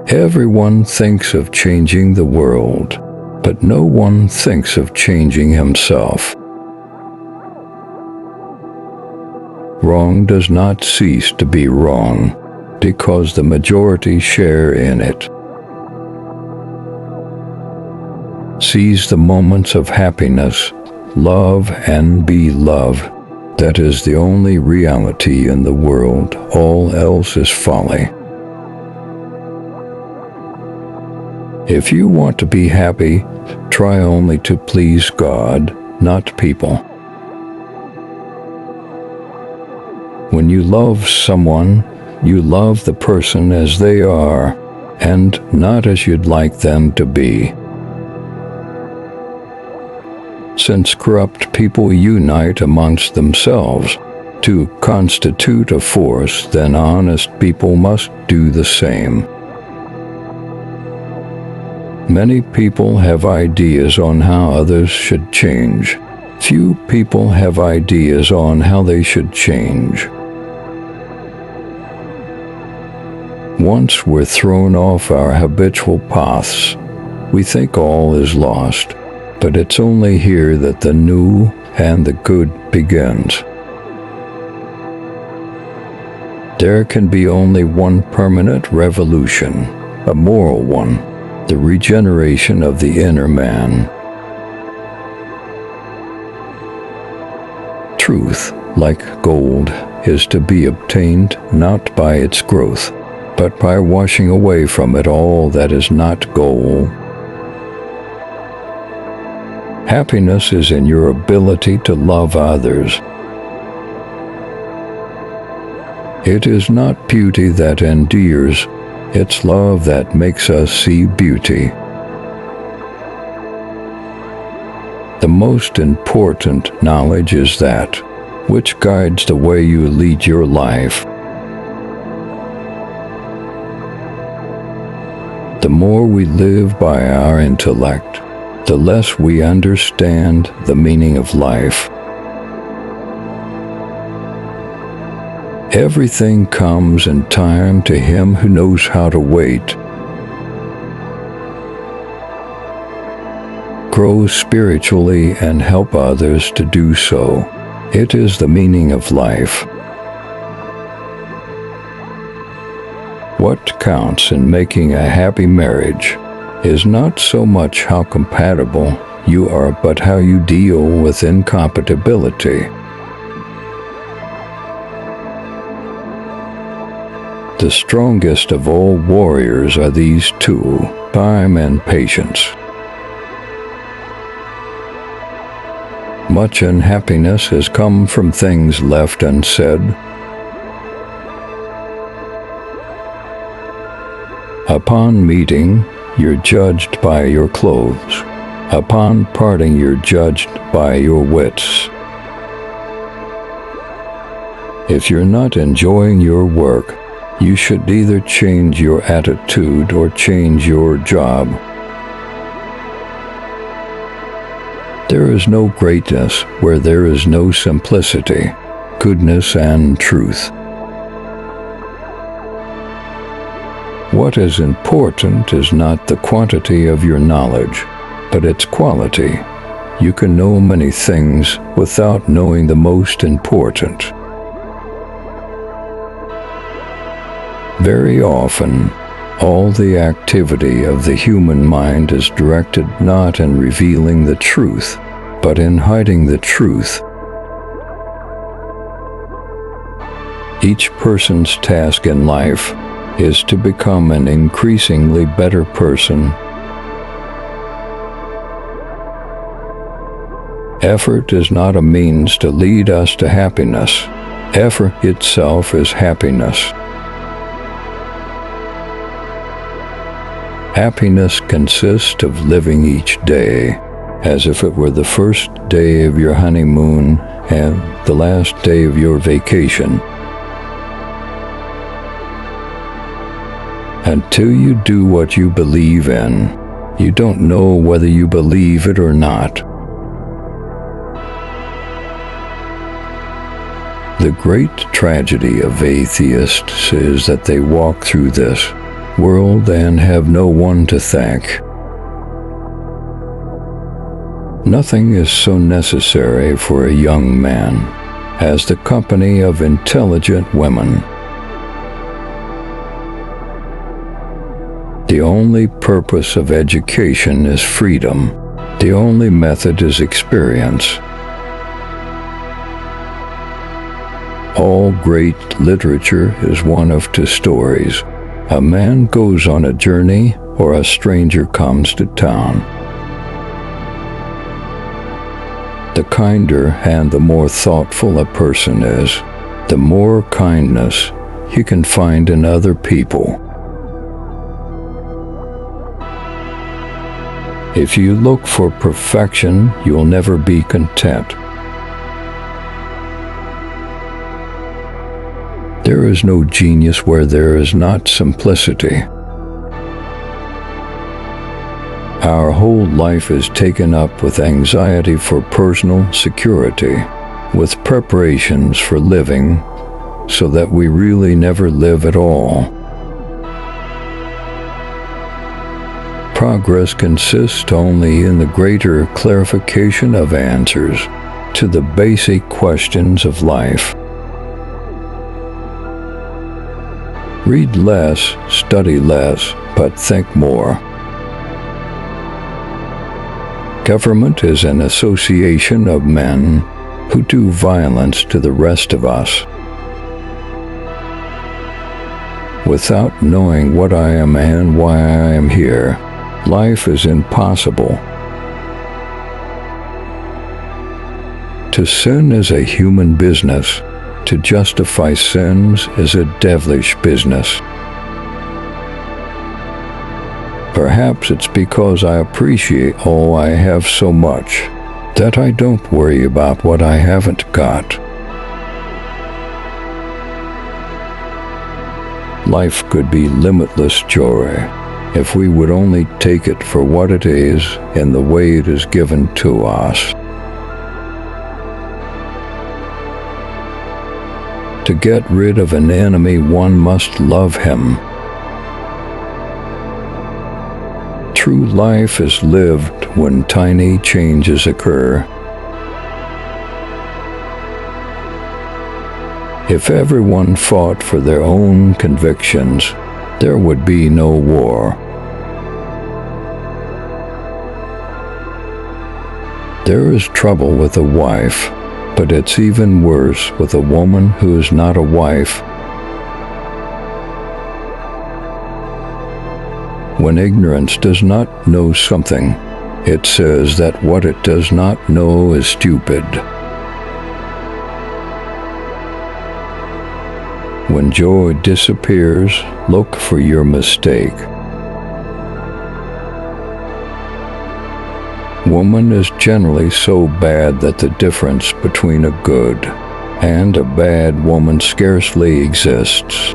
Everyone thinks of changing the world, but no one thinks of changing himself. Wrong does not cease to be wrong because the majority share in it. Seize the moments of happiness, love and be loved. That is the only reality in the world. All else is folly. If you want to be happy, try only to please God, not people. When you love someone, you love the person as they are, and not as you'd like them to be. Since corrupt people unite amongst themselves to constitute a force, then honest people must do the same. Many people have ideas on how others should change. Few people have ideas on how they should change. Once we're thrown off our habitual paths, we think all is lost, but it's only here that the new and the good begins. There can be only one permanent revolution, a moral one. The regeneration of the inner man. Truth, like gold, is to be obtained not by its growth, but by washing away from it all that is not gold. Happiness is in your ability to love others. It is not beauty that endears, it's love that makes us see beauty. The most important knowledge is that which guides the way you lead your life. The more we live by our intellect, the less we understand the meaning of life. Everything comes in time to him who knows how to wait. Grow spiritually and help others to do so. It is the meaning of life. What counts in making a happy marriage is not so much how compatible you are, but how you deal with incompatibility. The strongest of all warriors are these two, time and patience. Much unhappiness has come from things left unsaid. Upon meeting, you're judged by your clothes. Upon parting, you're judged by your wits. If you're not enjoying your work, you should either change your attitude or change your job. There is no greatness where there is no simplicity, goodness, and truth. What is important is not the quantity of your knowledge, but its quality. You can know many things without knowing the most important. Very often, all the activity of the human mind is directed not in revealing the truth, but in hiding the truth. Each person's task in life is to become an increasingly better person. Effort is not a means to lead us to happiness. Effort itself is happiness. Happiness consists of living each day as if it were the first day of your honeymoon and the last day of your vacation. Until you do what you believe in, you don't know whether you believe it or not. The great tragedy of atheists is that they walk through this. world and have no one to thank. Nothing is so necessary for a young man as the company of intelligent women. The only purpose of education is freedom. The only method is experience. All great literature is one of two stories. A man goes on a journey, or a stranger comes to town. The kinder and the more thoughtful a person is, the more kindness he can find in other people. If you look for perfection, you'll never be content. There is no genius where there is not simplicity. Our whole life is taken up with anxiety for personal security, with preparations for living, so that we really never live at all. Progress consists only in the greater clarification of answers to the basic questions of life. Read less, study less, but think more. Government is an association of men who do violence to the rest of us. Without knowing what I am and why I am here, life is impossible. To sin is a human business. To justify sins is a devilish business. Perhaps it's because I appreciate all I have so much that I don't worry about what I haven't got. Life could be limitless joy if we would only take it for what it is and the way it is given to us. To get rid of an enemy, one must love him. True life is lived when tiny changes occur. If everyone fought for their own convictions, there would be no war. There is trouble with a wife, but it's even worse with a woman who is not a wife. When ignorance does not know something, it says that what it does not know is stupid. When joy disappears, look for your mistake. Woman is generally so bad that the difference between a good and a bad woman scarcely exists.